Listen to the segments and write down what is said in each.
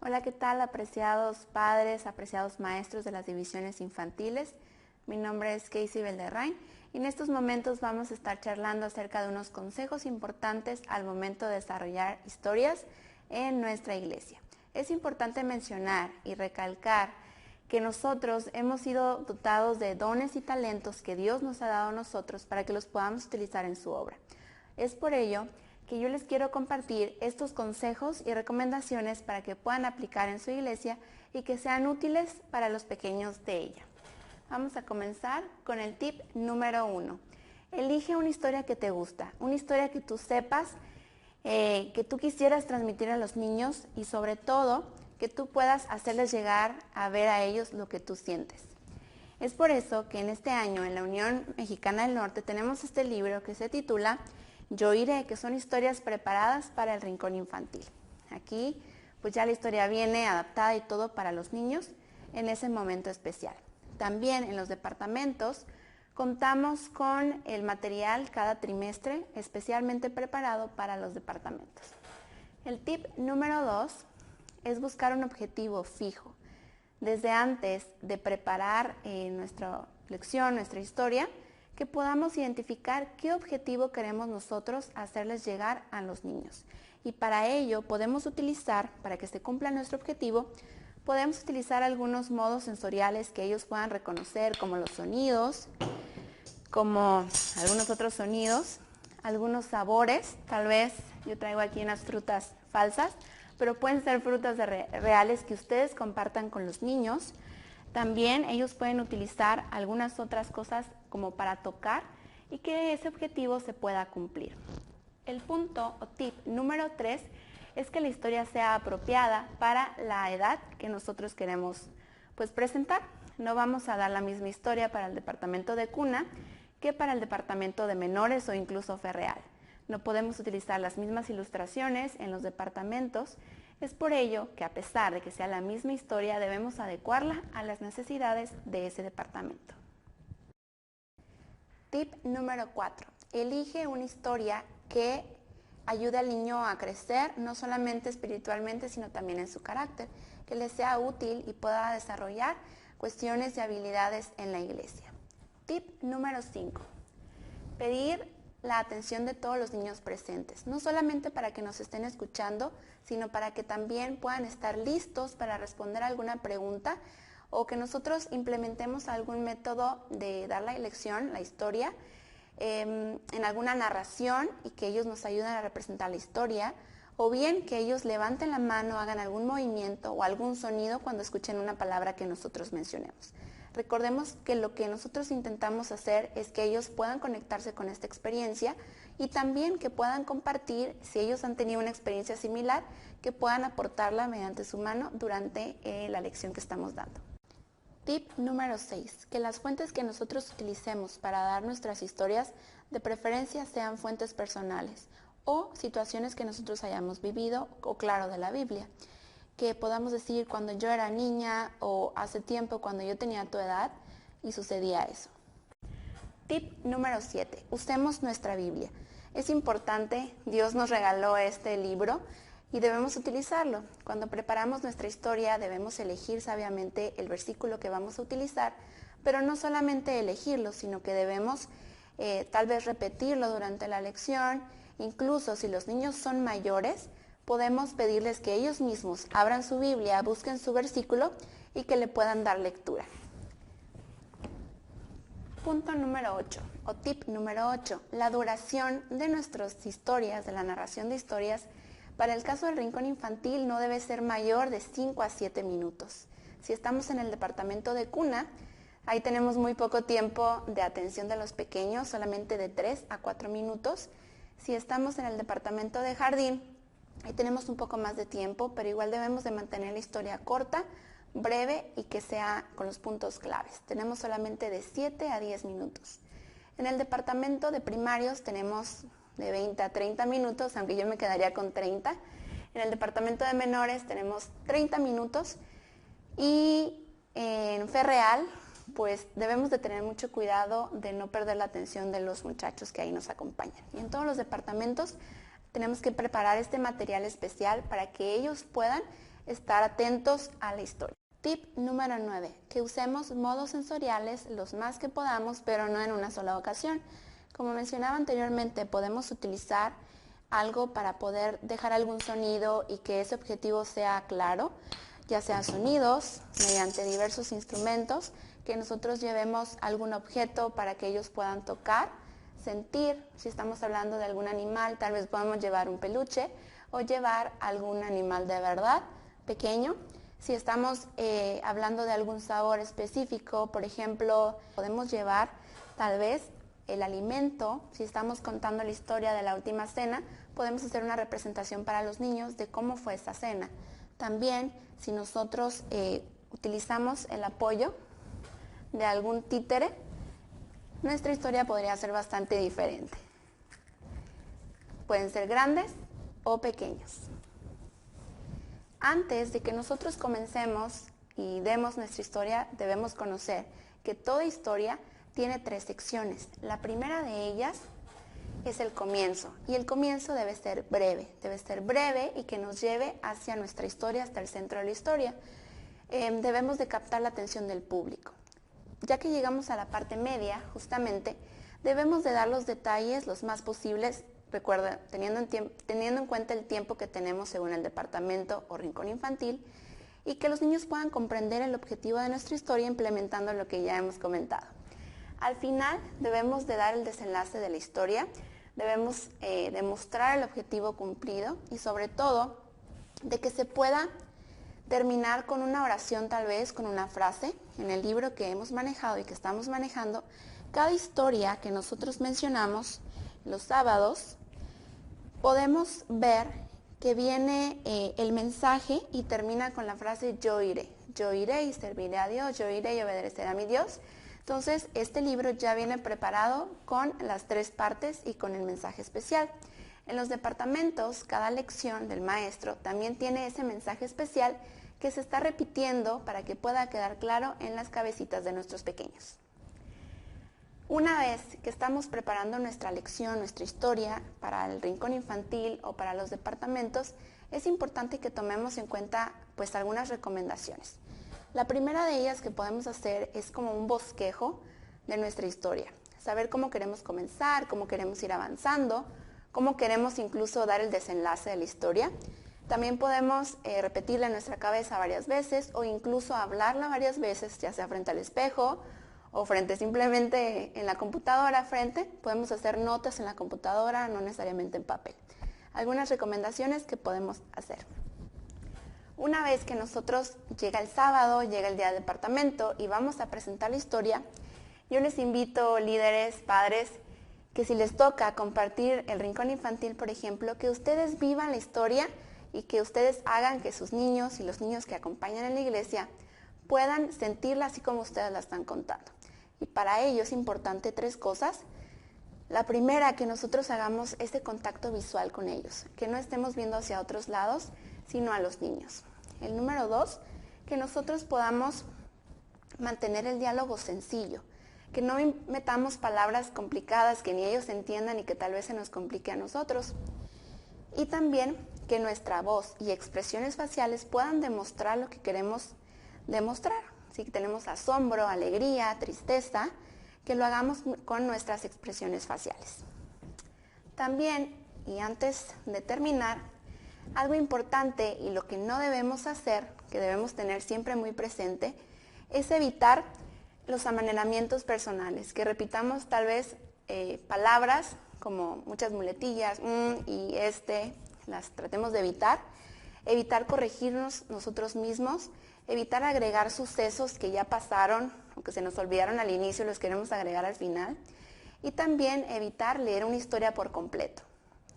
Hola, ¿qué tal, apreciados padres, apreciados maestros de las divisiones infantiles? Mi nombre es Casey Belderrain y en estos momentos vamos a estar charlando acerca de unos consejos importantes al momento de desarrollar historias en nuestra iglesia. Es importante mencionar y recalcar que nosotros hemos sido dotados de dones y talentos que Dios nos ha dado a nosotros para que los podamos utilizar en su obra. Es por ello que yo les quiero compartir estos consejos y recomendaciones para que puedan aplicar en su iglesia y que sean útiles para los pequeños de ella. Vamos a comenzar con el tip número 1. Elige una historia que te gusta, una historia que tú sepas, que tú quisieras transmitir a los niños y sobre todo que tú puedas hacerles llegar a ver a ellos lo que tú sientes. Es por eso que en este año en la Unión Mexicana del Norte tenemos este libro que se titula Yo iré, que son historias preparadas para el rincón infantil. Aquí pues ya la historia viene adaptada y todo para los niños en ese momento especial. También en los departamentos contamos con el material cada trimestre especialmente preparado para los departamentos. El tip número 2 es buscar un objetivo fijo. Desde antes de preparar nuestra lección, nuestra historia, que podamos identificar qué objetivo queremos nosotros hacerles llegar a los niños. Y para ello podemos utilizar, para que se cumpla nuestro objetivo, podemos utilizar algunos modos sensoriales que ellos puedan reconocer, como los sonidos, como algunos otros sonidos, algunos sabores. Tal vez yo traigo aquí unas frutas falsas, pero pueden ser frutas reales que ustedes compartan con los niños. También ellos pueden utilizar algunas otras cosas como para tocar y que ese objetivo se pueda cumplir. El punto o tip número 3 es que la historia sea apropiada para la edad que nosotros queremos presentar. No vamos a dar la misma historia para el departamento de cuna que para el departamento de menores o incluso ferreal. No podemos utilizar las mismas ilustraciones en los departamentos. Es por ello que a pesar de que sea la misma historia, debemos adecuarla a las necesidades de ese departamento. Tip número 4. Elige una historia que ayude al niño a crecer, no solamente espiritualmente, sino también en su carácter, que le sea útil y pueda desarrollar cuestiones y habilidades en la iglesia. Tip número 5. Pedir la atención de todos los niños presentes, no solamente para que nos estén escuchando, sino para que también puedan estar listos para responder alguna pregunta o que nosotros implementemos algún método de dar la lección, la historia, en alguna narración y que ellos nos ayuden a representar la historia, o bien que ellos levanten la mano, hagan algún movimiento o algún sonido cuando escuchen una palabra que nosotros mencionemos. Recordemos que lo que nosotros intentamos hacer es que ellos puedan conectarse con esta experiencia y también que puedan compartir, si ellos han tenido una experiencia similar, que puedan aportarla mediante su mano durante la lección que estamos dando. Tip número 6. Que las fuentes que nosotros utilicemos para dar nuestras historias de preferencia sean fuentes personales o situaciones que nosotros hayamos vivido o claro de la Biblia. Que podamos decir cuando yo era niña o hace tiempo cuando yo tenía tu edad y sucedía eso. Tip número 7. Usemos nuestra Biblia. Es importante, Dios nos regaló este libro y debemos utilizarlo. Cuando preparamos nuestra historia debemos elegir sabiamente el versículo que vamos a utilizar, pero no solamente elegirlo, sino que debemos tal vez repetirlo durante la lección. Incluso si los niños son mayores, podemos pedirles que ellos mismos abran su Biblia, busquen su versículo y que le puedan dar lectura. Punto número 8 o tip número 8. La duración de nuestras historias, de la narración de historias, para el caso del rincón infantil no debe ser mayor de 5 a 7 minutos. Si estamos en el departamento de cuna, ahí tenemos muy poco tiempo de atención de los pequeños, solamente de 3 a 4 minutos. Si estamos en el departamento de jardín, ahí tenemos un poco más de tiempo, pero igual debemos de mantener la historia corta, breve y que sea con los puntos claves. Tenemos solamente de 7 a 10 minutos. En el departamento de primarios tenemos de 20 a 30 minutos, aunque yo me quedaría con 30. En el departamento de menores tenemos 30 minutos y en Ferreal pues debemos de tener mucho cuidado de no perder la atención de los muchachos que ahí nos acompañan. Y en todos los departamentos tenemos que preparar este material especial para que ellos puedan estar atentos a la historia. Tip número 9, que usemos modos sensoriales los más que podamos, pero no en una sola ocasión. Como mencionaba anteriormente, podemos utilizar algo para poder dejar algún sonido y que ese objetivo sea claro, ya sea sonidos mediante diversos instrumentos, que nosotros llevemos algún objeto para que ellos puedan tocar, sentir. Si estamos hablando de algún animal, tal vez podemos llevar un peluche o llevar algún animal de verdad pequeño. Si estamos hablando de algún sabor específico, por ejemplo, podemos llevar tal vez el alimento. Si estamos contando la historia de la última cena, podemos hacer una representación para los niños de cómo fue esa cena. También, si nosotros utilizamos el apoyo de algún títere, nuestra historia podría ser bastante diferente. Pueden ser grandes o pequeños. Antes de que nosotros comencemos y demos nuestra historia, debemos conocer que toda historia tiene 3 secciones. La primera de ellas es el comienzo, y el comienzo debe ser breve y que nos lleve hacia nuestra historia, hasta el centro de la historia. Debemos de captar la atención del público. Ya que llegamos a la parte media, justamente, debemos de dar los detalles los más posibles. Recuerda, teniendo en cuenta el tiempo que tenemos según el departamento o rincón infantil, y que los niños puedan comprender el objetivo de nuestra historia implementando lo que ya hemos comentado. Al final debemos de dar el desenlace de la historia, debemos demostrar el objetivo cumplido y sobre todo de que se pueda terminar con una oración, tal vez con una frase. En el libro que hemos manejado y que estamos manejando, cada historia que nosotros mencionamos los sábados, podemos ver que viene el mensaje y termina con la frase yo iré y serviré a Dios, yo iré y obedeceré a mi Dios. Entonces, este libro ya viene preparado con las 3 partes y con el mensaje especial. En los departamentos, cada lección del maestro también tiene ese mensaje especial que se está repitiendo para que pueda quedar claro en las cabecitas de nuestros pequeños. Una vez que estamos preparando nuestra lección, nuestra historia para el rincón infantil o para los departamentos, es importante que tomemos en cuenta pues algunas recomendaciones. La primera de ellas que podemos hacer es como un bosquejo de nuestra historia. Saber cómo queremos comenzar, cómo queremos ir avanzando, cómo queremos incluso dar el desenlace de la historia. También podemos repetirla en nuestra cabeza varias veces o incluso hablarla varias veces, ya sea frente al espejo o frente simplemente en la computadora podemos hacer notas en la computadora, no necesariamente en papel. Algunas recomendaciones que podemos hacer. Una vez que nosotros llega el sábado, llega el día del departamento y vamos a presentar la historia, yo les invito, líderes, padres, que si les toca compartir el rincón infantil, por ejemplo, que ustedes vivan la historia y que ustedes hagan que sus niños y los niños que acompañan en la iglesia puedan sentirla así como ustedes la están contando. Y para ello es importante 3 cosas. La primera, que nosotros hagamos ese contacto visual con ellos, que no estemos viendo hacia otros lados, sino a los niños. El número 2, que nosotros podamos mantener el diálogo sencillo, que no metamos palabras complicadas que ni ellos entiendan y que tal vez se nos complique a nosotros. Y también que nuestra voz y expresiones faciales puedan demostrar lo que queremos demostrar. Si tenemos asombro, alegría, tristeza, que lo hagamos con nuestras expresiones faciales. También, y antes de terminar, algo importante y lo que no debemos hacer, que debemos tener siempre muy presente, es evitar los amanelamientos personales, que repitamos tal vez palabras como muchas muletillas, y las tratemos de evitar corregirnos nosotros mismos, evitar agregar sucesos que ya pasaron o que se nos olvidaron al inicio y los queremos agregar al final, y también evitar leer una historia por completo.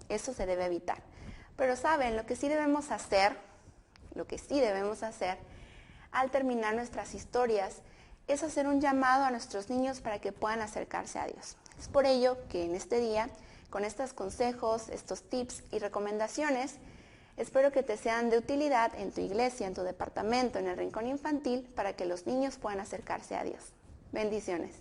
Eso se debe evitar. Pero saben, lo que sí debemos hacer al terminar nuestras historias es hacer un llamado a nuestros niños para que puedan acercarse a Dios. Es por ello que en este día, con estos consejos, estos tips y recomendaciones, espero que te sean de utilidad en tu iglesia, en tu departamento, en el rincón infantil, para que los niños puedan acercarse a Dios. Bendiciones.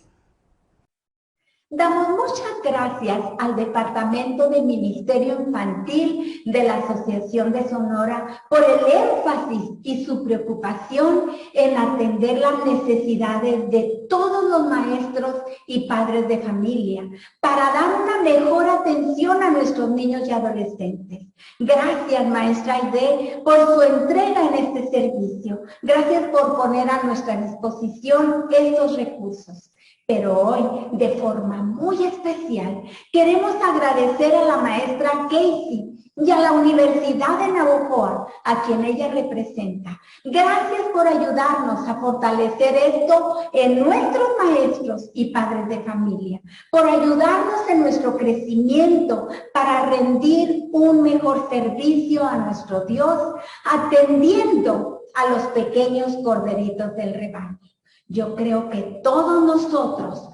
Damos muchas gracias al Departamento de Ministerio Infantil de la Asociación de Sonora por el énfasis y su preocupación en atender las necesidades de todos los maestros y padres de familia para dar una mejor atención a nuestros niños y adolescentes. Gracias, maestra Aide, por su entrega en este servicio. Gracias por poner a nuestra disposición estos recursos. Pero hoy, de forma muy especial, queremos agradecer a la maestra Casey y a la Universidad de Navojoa, a quien ella representa. Gracias por ayudarnos a fortalecer esto en nuestros maestros y padres de familia, por ayudarnos en nuestro crecimiento para rendir un mejor servicio a nuestro Dios, atendiendo a los pequeños corderitos del rebaño. Yo creo que todos nosotros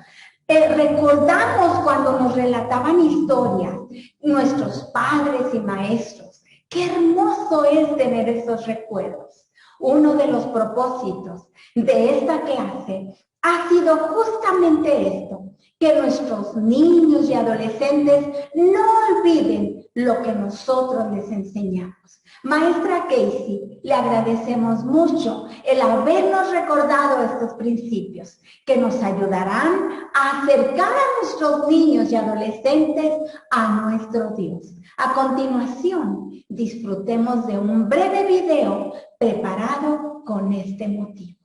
recordamos cuando nos relataban historias, nuestros padres y maestros. Qué hermoso es tener esos recuerdos. Uno de los propósitos de esta clase ha sido justamente esto, que nuestros niños y adolescentes no olviden lo que nosotros les enseñamos. Maestra Casey, le agradecemos mucho el habernos recordado estos principios que nos ayudarán a acercar a nuestros niños y adolescentes a nuestro Dios. A continuación, disfrutemos de un breve video preparado con este motivo.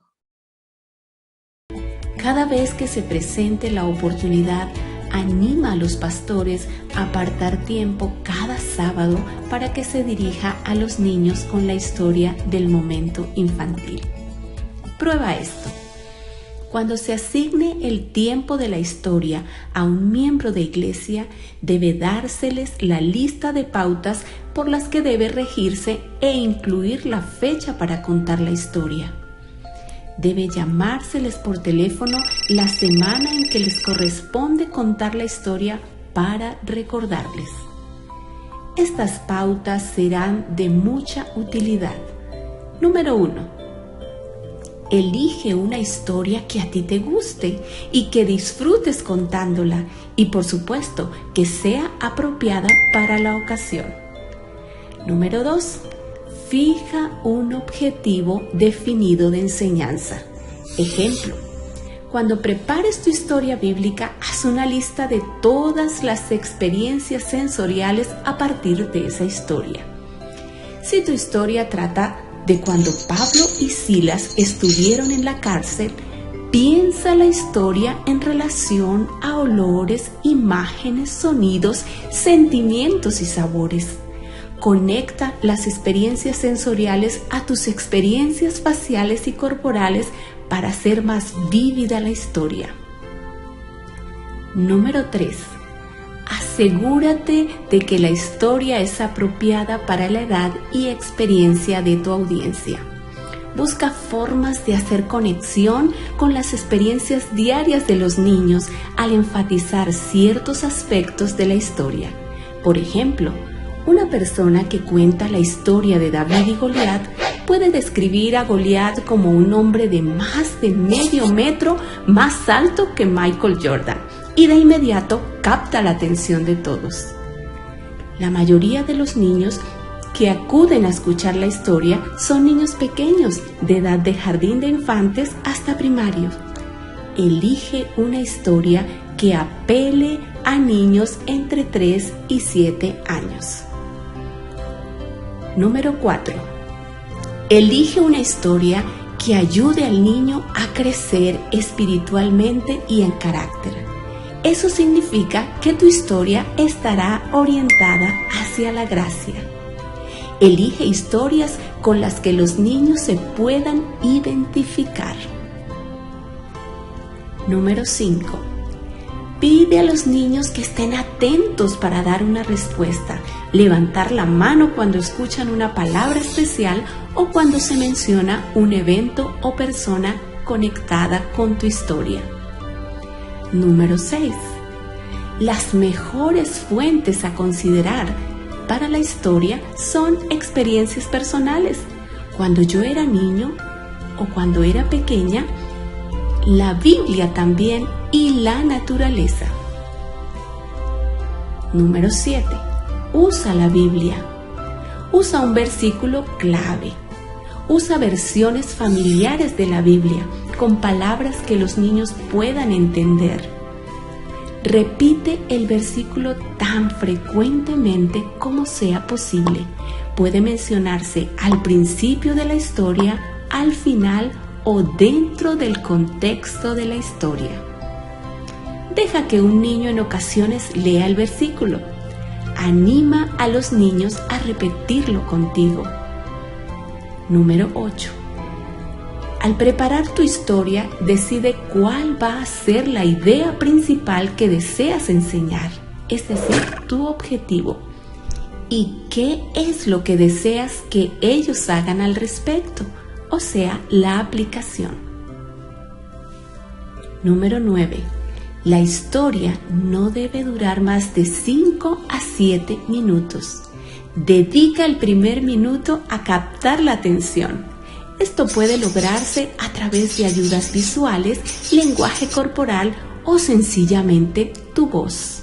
Cada vez que se presente la oportunidad, anima a los pastores a apartar tiempo cada sábado para que se dirija a los niños con la historia del momento infantil. Prueba esto. Cuando se asigne el tiempo de la historia a un miembro de iglesia, debe dárseles la lista de pautas por las que debe regirse e incluir la fecha para contar la historia. Debe llamárseles por teléfono la semana en que les corresponde contar la historia para recordarles. Estas pautas serán de mucha utilidad. Número 1. Elige una historia que a ti te guste y que disfrutes contándola y, por supuesto, que sea apropiada para la ocasión. Número 2. Fija un objetivo definido de enseñanza. Ejemplo, cuando prepares tu historia bíblica, haz una lista de todas las experiencias sensoriales a partir de esa historia. Si tu historia trata de cuando Pablo y Silas estuvieron en la cárcel, piensa la historia en relación a olores, imágenes, sonidos, sentimientos y sabores. Conecta las experiencias sensoriales a tus experiencias faciales y corporales para hacer más vívida la historia. Número 3. Asegúrate de que la historia es apropiada para la edad y experiencia de tu audiencia. Busca formas de hacer conexión con las experiencias diarias de los niños al enfatizar ciertos aspectos de la historia. Por ejemplo, una persona que cuenta la historia de David y Goliat puede describir a Goliat como un hombre de más de medio metro más alto que Michael Jordan y de inmediato capta la atención de todos. La mayoría de los niños que acuden a escuchar la historia son niños pequeños de edad de jardín de infantes hasta primario. Elige una historia que apele a niños entre 3 y 7 años. Número 4. Elige una historia que ayude al niño a crecer espiritualmente y en carácter. Eso significa que tu historia estará orientada hacia la gracia. Elige historias con las que los niños se puedan identificar. Número 5. Pide a los niños que estén atentos para dar una respuesta, levantar la mano cuando escuchan una palabra especial o cuando se menciona un evento o persona conectada con tu historia. Número 6. Las mejores fuentes a considerar para la historia son experiencias personales. Cuando yo era niño o cuando era pequeña, la Biblia también y la naturaleza. Número 7. Usa la Biblia. Usa un versículo clave. Usa versiones familiares de la Biblia con palabras que los niños puedan entender. Repite el versículo tan frecuentemente como sea posible. Puede mencionarse al principio de la historia, al final o dentro del contexto de la historia. Deja que un niño en ocasiones lea el versículo. Anima a los niños a repetirlo contigo. Número 8. Al preparar tu historia, decide cuál va a ser la idea principal que deseas enseñar, es decir, tu objetivo. ¿Y qué es lo que deseas que ellos hagan al respecto? O sea, la aplicación. Número 9. La historia no debe durar más de 5 a 7 minutos. Dedica el primer minuto a captar la atención. Esto puede lograrse a través de ayudas visuales, lenguaje corporal o sencillamente tu voz.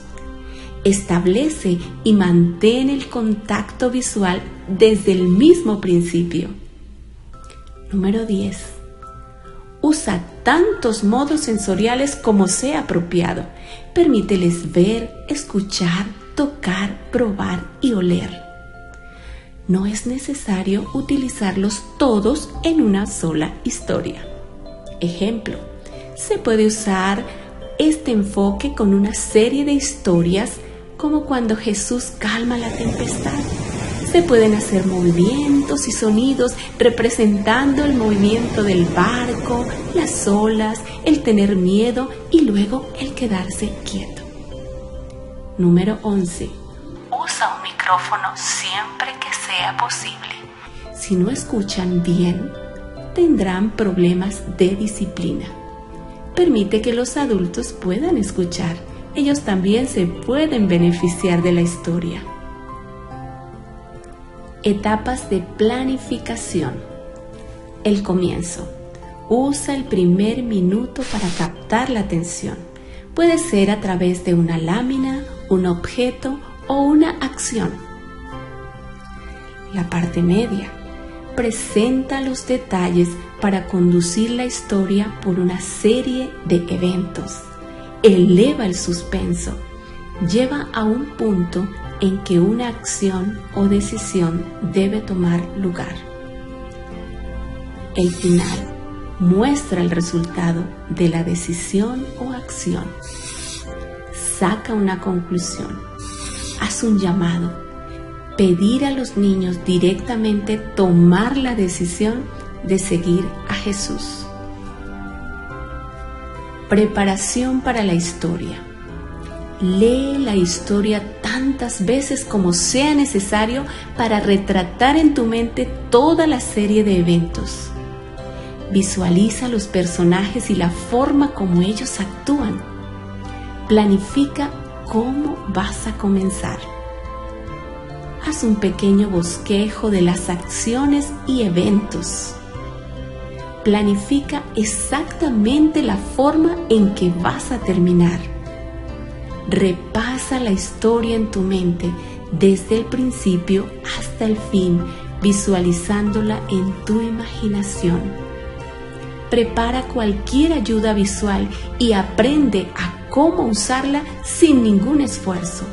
Establece y mantén el contacto visual desde el mismo principio. Número 10. Usa tantos modos sensoriales como sea apropiado. Permíteles ver, escuchar, tocar, probar y oler. No es necesario utilizarlos todos en una sola historia. Ejemplo, se puede usar este enfoque con una serie de historias como cuando Jesús calma la tempestad. Se pueden hacer movimientos y sonidos representando el movimiento del barco, las olas, el tener miedo y luego el quedarse quieto. Número 11. Usa un micrófono siempre que sea posible. Si no escuchan bien, tendrán problemas de disciplina. Permite que los adultos puedan escuchar. Ellos también se pueden beneficiar de la historia. Etapas de planificación. El comienzo. Usa el primer minuto para captar la atención. Puede ser a través de una lámina, un objeto o una acción. La parte media. Presenta los detalles para conducir la historia por una serie de eventos. Eleva el suspenso. Lleva a un punto en que una acción o decisión debe tomar lugar. El final muestra el resultado de la decisión o acción. Saca una conclusión. Haz un llamado. Pedir a los niños directamente tomar la decisión de seguir a Jesús. Preparación para la historia. Lee la historia tantas veces como sea necesario para retratar en tu mente toda la serie de eventos. Visualiza los personajes y la forma como ellos actúan. Planifica cómo vas a comenzar. Haz un pequeño bosquejo de las acciones y eventos. Planifica exactamente la forma en que vas a terminar. Repasa la historia en tu mente desde el principio hasta el fin, visualizándola en tu imaginación. Prepara cualquier ayuda visual y aprende a cómo usarla sin ningún esfuerzo.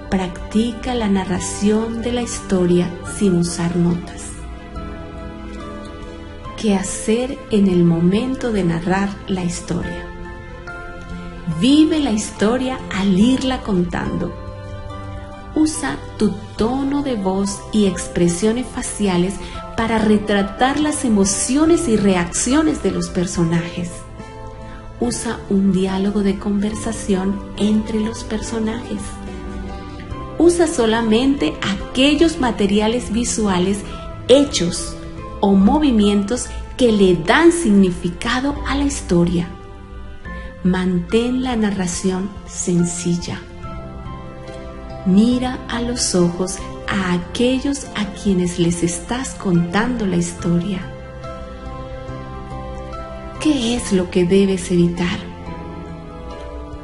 Practica la narración de la historia sin usar notas. ¿Qué hacer en el momento de narrar la historia? Vive la historia al irla contando. Usa tu tono de voz y expresiones faciales para retratar las emociones y reacciones de los personajes. Usa un diálogo de conversación entre los personajes. Usa solamente aquellos materiales visuales, hechos o movimientos que le dan significado a la historia. Mantén la narración sencilla. Mira a los ojos a aquellos a quienes les estás contando la historia. ¿Qué es lo que debes evitar?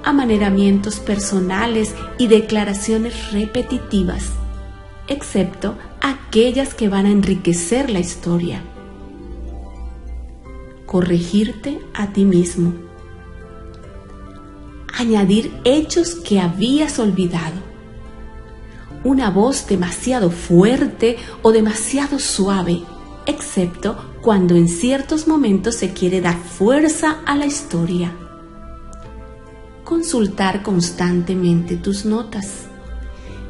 amaneramientos personales y declaraciones repetitivas, excepto aquellas que van a enriquecer la historia. Corregirte a ti mismo. Añadir hechos que habías olvidado. Una voz demasiado fuerte o demasiado suave, excepto cuando en ciertos momentos se quiere dar fuerza a la historia. Consultar constantemente tus notas.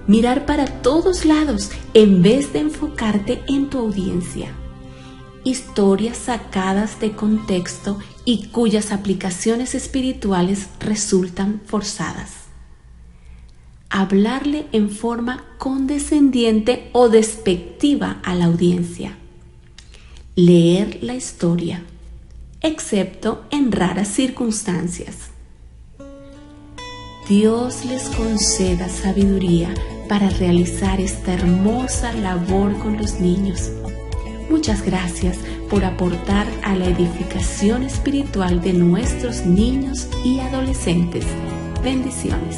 Mirar para todos lados en vez de enfocarte en tu audiencia. Historias sacadas de contexto y cuyas aplicaciones espirituales resultan forzadas. Hablarle en forma condescendiente o despectiva a la audiencia. Leer la historia, excepto en raras circunstancias. Dios les conceda sabiduría para realizar esta hermosa labor con los niños. Muchas gracias por aportar a la edificación espiritual de nuestros niños y adolescentes. Bendiciones.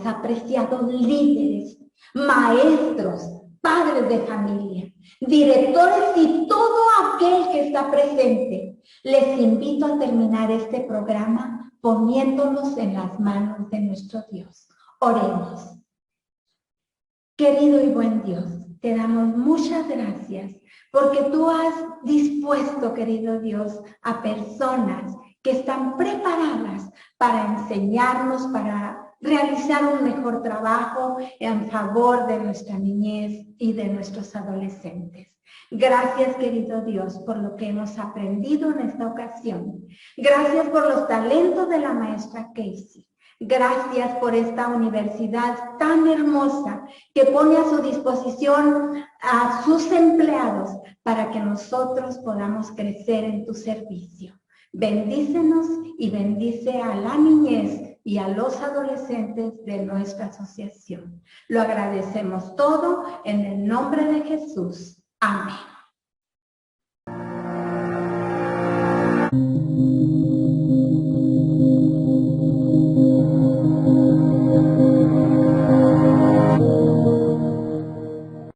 Apreciados líderes, maestros, padres de familia, directores y todo aquel que está presente. Les invito a terminar este programa poniéndonos en las manos de nuestro Dios. Oremos. Querido y buen Dios, te damos muchas gracias porque tú has dispuesto, querido Dios, a personas que están preparadas para enseñarnos, para realizar un mejor trabajo en favor de nuestra niñez y de nuestros adolescentes. Gracias, querido Dios, por lo que hemos aprendido en esta ocasión. Gracias por los talentos de la maestra Casey. Gracias por esta universidad tan hermosa que pone a su disposición a sus empleados para que nosotros podamos crecer en tu servicio. Bendícenos y bendice a la niñez y a los adolescentes de nuestra asociación. Lo agradecemos todo en el nombre de Jesús. Amén.